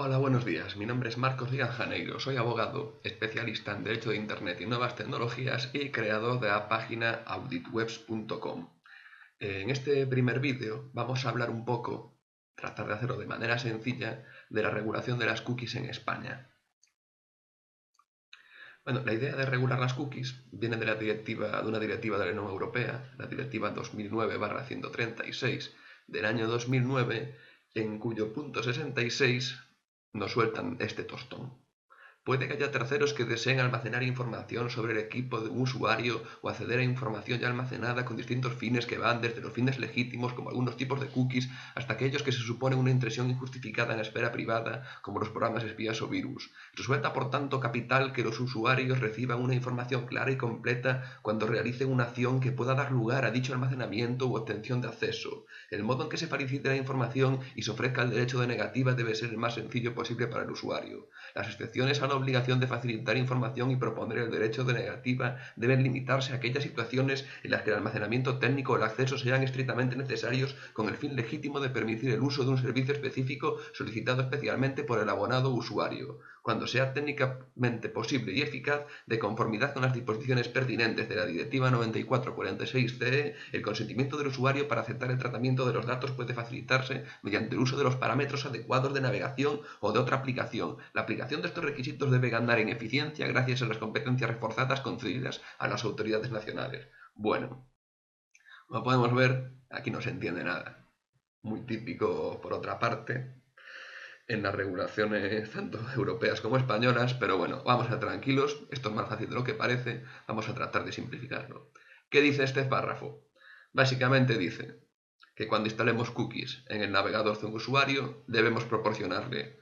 Hola, buenos días. Mi nombre es Marcos Díaz Janeiro. Soy abogado, especialista en Derecho de Internet y Nuevas Tecnologías y creador de la página auditwebs.com. En este primer vídeo vamos a hablar un poco, tratar de hacerlo de manera sencilla, de la regulación de las cookies en España. Bueno, la idea de regular las cookies viene de una directiva de la Unión Europea, la Directiva 2009/136 del año 2009, en cuyo punto 66 nos sueltan este tostón. Puede que haya terceros que deseen almacenar información sobre el equipo de un usuario o acceder a información ya almacenada con distintos fines que van desde los fines legítimos, como algunos tipos de cookies, hasta aquellos que se suponen una intrusión injustificada en la esfera privada, como los programas espías o virus. Resulta, por tanto, capital que los usuarios reciban una información clara y completa cuando realicen una acción que pueda dar lugar a dicho almacenamiento u obtención de acceso. El modo en que se facilite la información y se ofrezca el derecho de negativa debe ser el más sencillo posible para el usuario. Las excepciones a la obligación de facilitar información y proponer el derecho de negativa deben limitarse a aquellas situaciones en las que el almacenamiento técnico o el acceso sean estrictamente necesarios con el fin legítimo de permitir el uso de un servicio específico solicitado especialmente por el abonado o usuario, cuando sea técnicamente posible y eficaz, de conformidad con las disposiciones pertinentes de la Directiva 94/46/CE. El consentimiento del usuario para aceptar el tratamiento de los datos puede facilitarse mediante el uso de los parámetros adecuados de navegación o de otra aplicación. La aplicación de estos requisitos debe ganar en eficiencia gracias a las competencias reforzadas concedidas a las autoridades nacionales. Bueno, como podemos ver, aquí no se entiende nada. Muy típico, por otra parte, en las regulaciones tanto europeas como españolas, pero bueno, vamos a estar tranquilos, esto es más fácil de lo que parece, vamos a tratar de simplificarlo. ¿Qué dice este párrafo? Básicamente dice que cuando instalemos cookies en el navegador de un usuario, debemos proporcionarle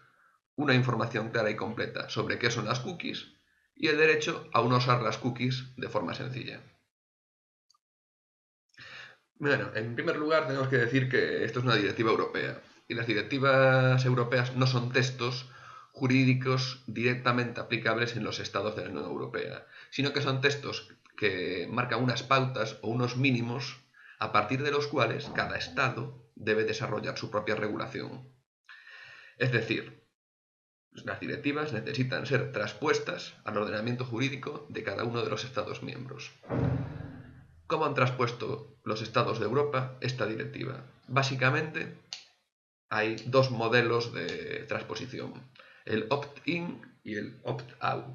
una información clara y completa sobre qué son las cookies y el derecho a no usar las cookies de forma sencilla. Bueno, en primer lugar tenemos que decir que esto es una directiva europea y las directivas europeas no son textos jurídicos directamente aplicables en los estados de la Unión Europea, sino que son textos que marcan unas pautas o unos mínimos a partir de los cuales cada estado debe desarrollar su propia regulación. Es decir, las directivas necesitan ser traspuestas al ordenamiento jurídico de cada uno de los estados miembros. ¿Cómo han traspuesto los estados de Europa esta directiva? Básicamente, hay dos modelos de transposición, el opt-in y el opt-out.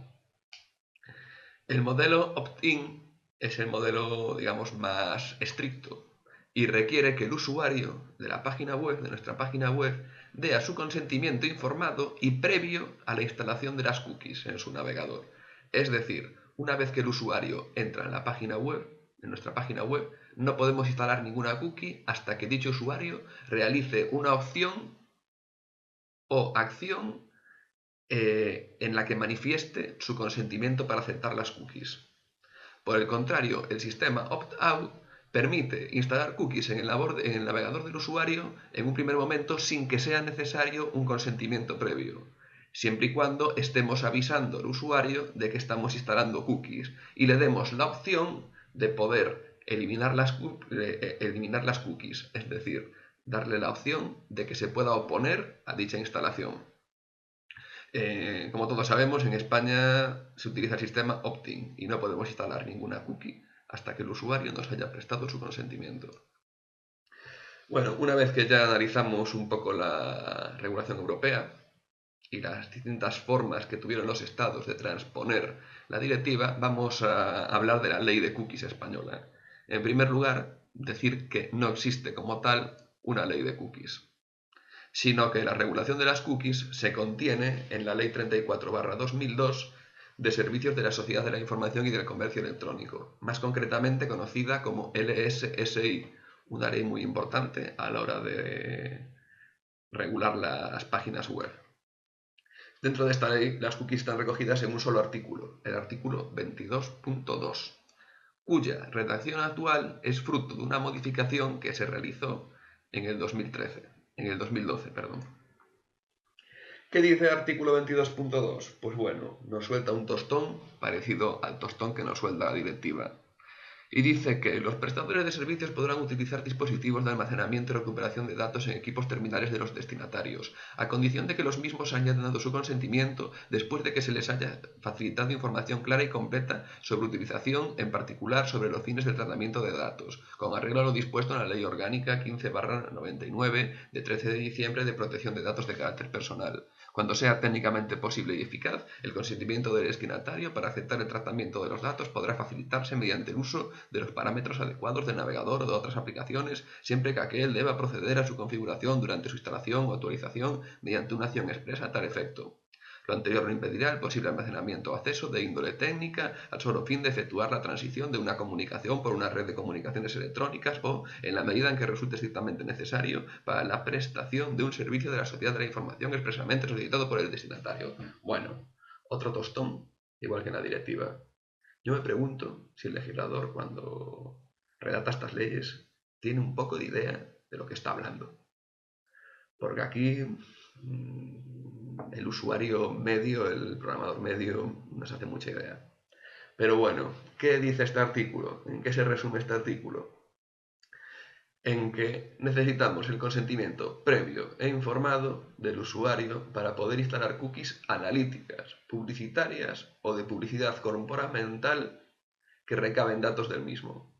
El modelo opt-in es el modelo, digamos, más estricto y requiere que el usuario de la página web, de nuestra página web, dé a su consentimiento informado y previo a la instalación de las cookies en su navegador. Es decir, una vez que el usuario entra en la página web, en nuestra página web, no podemos instalar ninguna cookie hasta que dicho usuario realice una opción o acción en la que manifieste su consentimiento para aceptar las cookies. Por el contrario, el sistema opt-out permite instalar cookies en el navegador del usuario en un primer momento sin que sea necesario un consentimiento previo, siempre y cuando estemos avisando al usuario de que estamos instalando cookies y le demos la opción de poder eliminar las cookies, es decir, darle la opción de que se pueda oponer a dicha instalación. Como todos sabemos, en España se utiliza el sistema opt-in y no podemos instalar ninguna cookie hasta que el usuario nos haya prestado su consentimiento. Bueno, una vez que ya analizamos un poco la regulación europea y las distintas formas que tuvieron los estados de transponer la directiva, vamos a hablar de la ley de cookies española. En primer lugar, decir que no existe como tal una ley de cookies, sino que la regulación de las cookies se contiene en la Ley 34/2002 de Servicios de la Sociedad de la Información y del Comercio Electrónico, más concretamente conocida como LSSI, una ley muy importante a la hora de regular las páginas web. Dentro de esta ley, las cookies están recogidas en un solo artículo, el artículo 22.2, cuya redacción actual es fruto de una modificación que se realizó en el 2012. ¿Qué dice el artículo 22.2? Pues bueno, nos suelta un tostón parecido al tostón que nos suelta la directiva. Y dice que los prestadores de servicios podrán utilizar dispositivos de almacenamiento y recuperación de datos en equipos terminales de los destinatarios, a condición de que los mismos hayan dado su consentimiento después de que se les haya facilitado información clara y completa sobre utilización, en particular sobre los fines del tratamiento de datos, con arreglo a lo dispuesto en la Ley Orgánica 15/99 de 13 de diciembre de protección de datos de carácter personal. Cuando sea técnicamente posible y eficaz, el consentimiento del destinatario para aceptar el tratamiento de los datos podrá facilitarse mediante el uso de los parámetros adecuados del navegador o de otras aplicaciones, siempre que aquel deba proceder a su configuración durante su instalación o actualización mediante una acción expresa a tal efecto. Lo anterior no impedirá el posible almacenamiento o acceso de índole técnica al solo fin de efectuar la transición de una comunicación por una red de comunicaciones electrónicas o, en la medida en que resulte estrictamente necesario, para la prestación de un servicio de la sociedad de la información expresamente solicitado por el destinatario. Bueno, otro tostón, igual que en la directiva. Yo me pregunto si el legislador, cuando redacta estas leyes, tiene un poco de idea de lo que está hablando. Porque aquí el usuario medio, el programador medio, no se hace mucha idea. Pero bueno, ¿qué dice este artículo? ¿En qué se resume este artículo? En que necesitamos el consentimiento previo e informado del usuario para poder instalar cookies analíticas, publicitarias o de publicidad comportamental que recaben datos del mismo.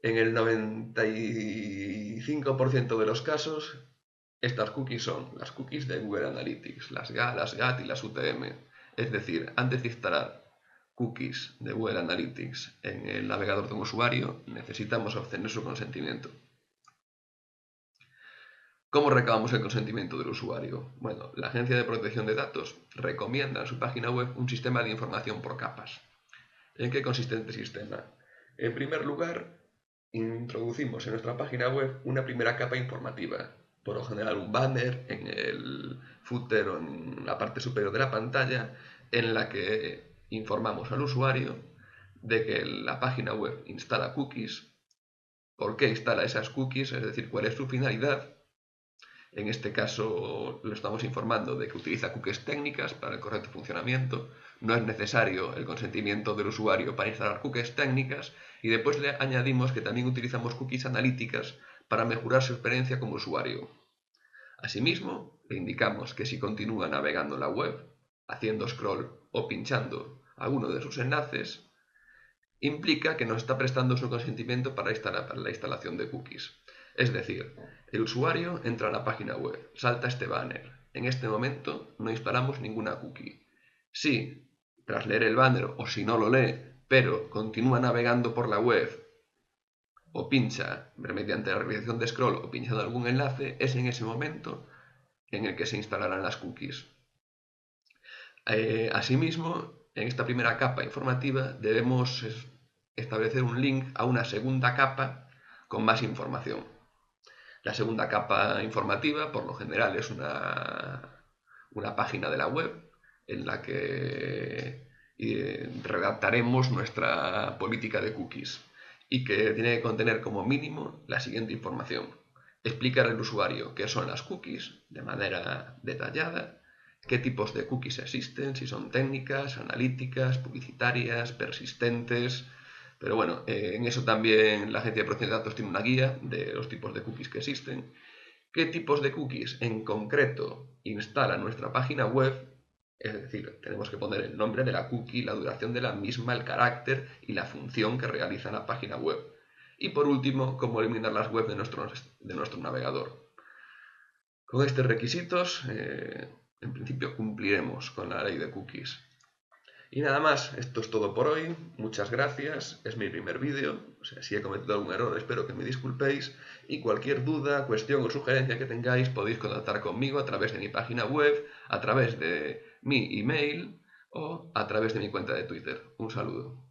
En el 95% de los casos, estas cookies son las cookies de Google Analytics, las GAT y las UTM. Es decir, antes de instalar cookies de Google Analytics en el navegador de un usuario, necesitamos obtener su consentimiento. ¿Cómo recabamos el consentimiento del usuario? Bueno, la Agencia de Protección de Datos recomienda en su página web un sistema de información por capas. ¿En qué consiste este sistema? En primer lugar, introducimos en nuestra página web una primera capa informativa, por lo general un banner en el footer o en la parte superior de la pantalla, en la que informamos al usuario de que la página web instala cookies, por qué instala esas cookies, es decir, cuál es su finalidad. En este caso lo estamos informando de que utiliza cookies técnicas para el correcto funcionamiento. No es necesario el consentimiento del usuario para instalar cookies técnicas y después le añadimos que también utilizamos cookies analíticas para mejorar su experiencia como usuario. Asimismo, le indicamos que si continúa navegando en la web, haciendo scroll o pinchando alguno de sus enlaces, implica que nos está prestando su consentimiento para la instalación de cookies. Es decir, el usuario entra a la página web, salta este banner. En este momento no instalamos ninguna cookie. Si, tras leer el banner o si no lo lee, pero continúa navegando por la web o pincha mediante la realización de scroll o pinchando algún enlace, es en ese momento en el que se instalarán las cookies. Asimismo, en esta primera capa informativa debemos establecer un link a una segunda capa con más información. La segunda capa informativa, por lo general, es una página de la web en la que redactaremos nuestra política de cookies y que tiene que contener como mínimo la siguiente información. Explicar al usuario qué son las cookies de manera detallada, qué tipos de cookies existen, si son técnicas, analíticas, publicitarias, persistentes. Pero bueno, en eso también la Agencia de Protección de Datos tiene una guía de los tipos de cookies que existen. ¿Qué tipos de cookies en concreto instala nuestra página web? Es decir, tenemos que poner el nombre de la cookie, la duración de la misma, el carácter y la función que realiza la página web. Y por último, cómo eliminar las webs de nuestro navegador. Con estos requisitos, en principio cumpliremos con la ley de cookies. Y nada más, esto es todo por hoy, muchas gracias, es mi primer vídeo, o sea, si he cometido algún error espero que me disculpéis y cualquier duda, cuestión o sugerencia que tengáis podéis contactar conmigo a través de mi página web, a través de mi email o a través de mi cuenta de Twitter. Un saludo.